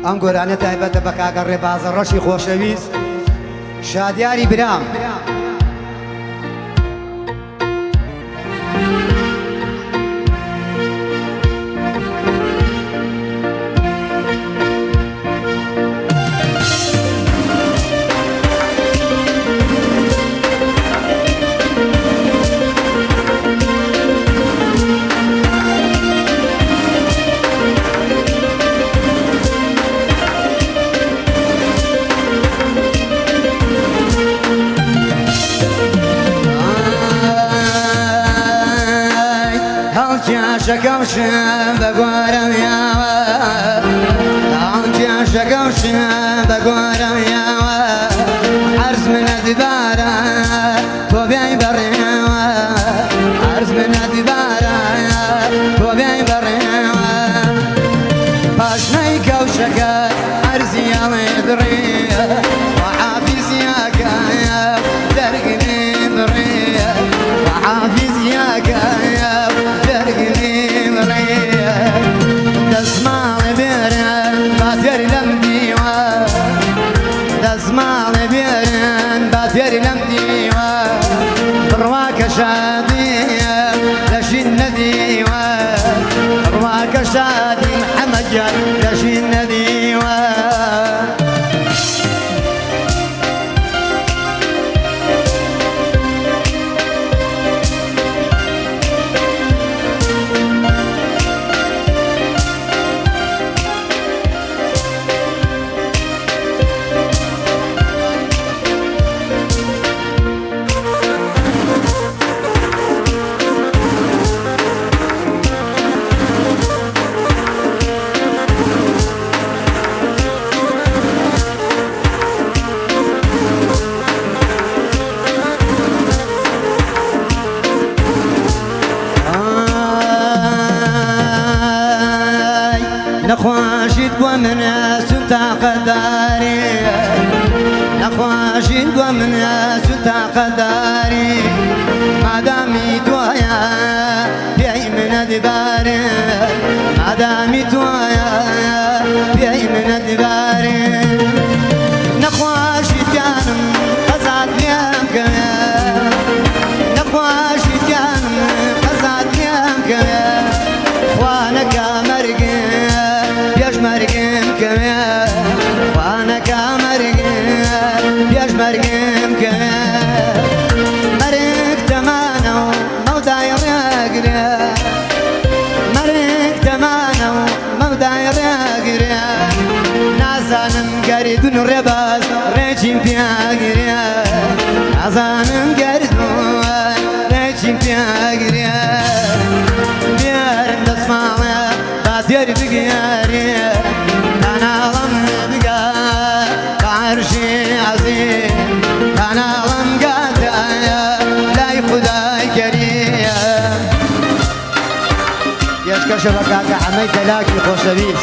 ئەم گۆرانە تایبەتە بە کاکە ڕێبازە ڕەشی خۆشەویست شادیاری برام. شكوشن بقورم ياوا عمجي شكوشن بقورم ياوا عرس من الدبارة وبيعي بريوا عرس من الدبارة وبيعي بريوا باشناي كوشكا عرسي يا دري وحافظ يا كايا درقني دري وحافظ يا كايا درقني دزمال بيرن باتير لم ديوا دزمال بيرن باتير لم ديوا برواك شادي لشين نديوا برواك شادي محمد جاي لشين نديوا نخواشد ومن ستا قداري نخواشد ومن ستا قداري ما دامي تويا بيعي من دباري ما دامي تويا بيعي من دباري نخواشد كانم قزعت ليام كيا نخواشد كانم قزعت ليام كيا خوانك مرقي مرقم كميا وانا كمرقم بياش مرقم كميا مرق تمانو موداي رقريا مرق تمانو موداي رقريا نازانم قريدون رباز ريجيم بياقريا نازانم قريدون ريجيم بياقريا بيارم دسماويا باتير بقياري أنا لم بقى بعرشي عظيم أنا لم قاطع لا خداي كريم يشكر شبكة عميت لاكي خوشبيس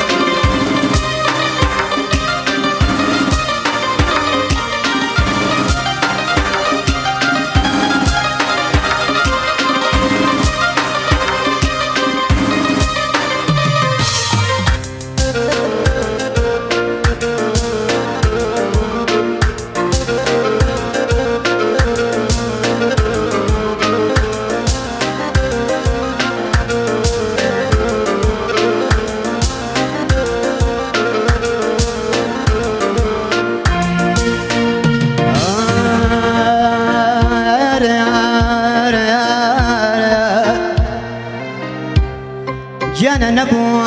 جانا نبو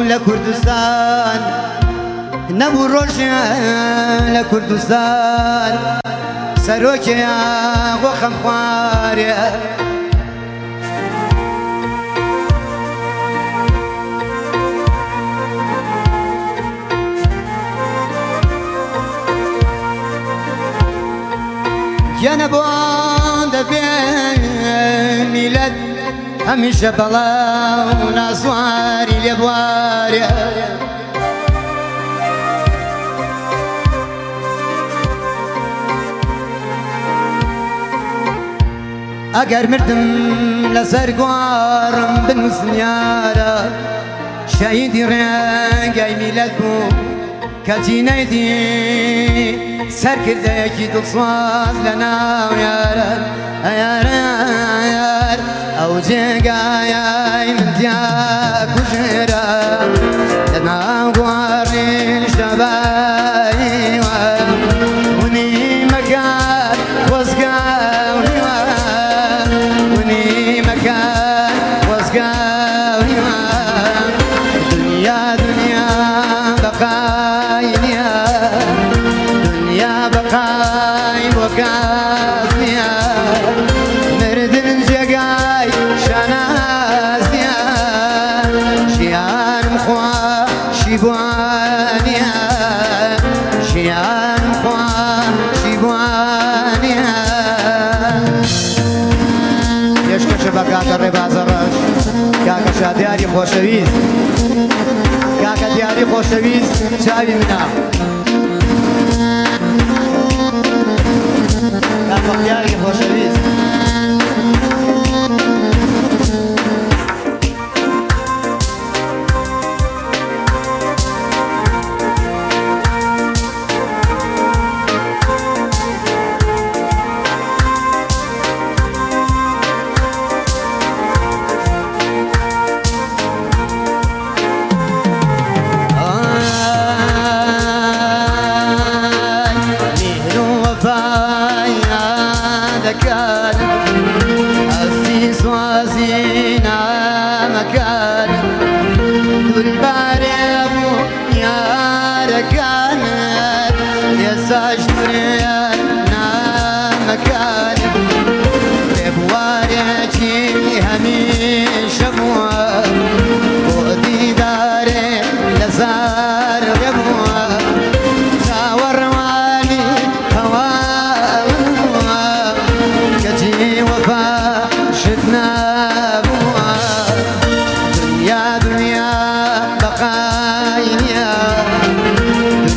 لكردستان نبو روشا لكردستان سروكيا وخم خواريا جانا بوان دبين ميلاد هەمیشە بەڵاو ناسواری لێ بوارێ ئەگەر مردم لەسەر گوارم بنووسنیارە شەهیدی ڕێگەی میلەت بوو کەچی نەیدی سەرکردەیەکی دڵسواز لە ناو یارە ئەیارە ئەو جێگایای من تیا کوژێرە لە ناو گوارێ شەباییوە ونی مەکار وەزگاویوە ونی مەکار وەزگاویوە دنیا دنیا بەقای نییە دنیا بەقای بۆ کەس نییە مردن جێگای شاناز نییە ژیانم خواشی بوانیە ژیانم خواشی بوانیە پێشکەشە بە کاکە ڕێبازە ڕەش کاکە شادیاری خۆشەویست کاکە دیاری خۆشەویست چاوی منە کاکە دیاری خۆشەویست هستی سوازی نامەکان دولبارێ بوو یارەکانت ئێساش دوورێن نامەکان ڕێبوارێکی هەمیشە بووە بۆ دیدارێ لە زار ڕێبووە چاوەڕوانی هەواوە کەچی وەفا شت نابووە دنیا دنیا بەقای نییە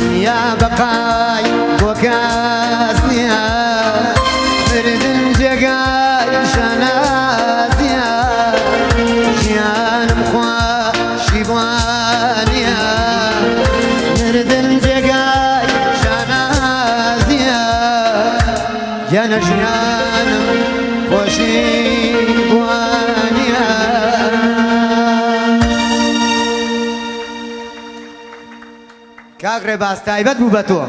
دنیا بەقای بۆ کەس نییە مردن جێگای شانازیە ژیانم خواشی بوانیە مردن جێگای شانازیە گیانە ژیانم خۆشی بوانیە کاک ڕێباز تایبەت بوو بە تۆ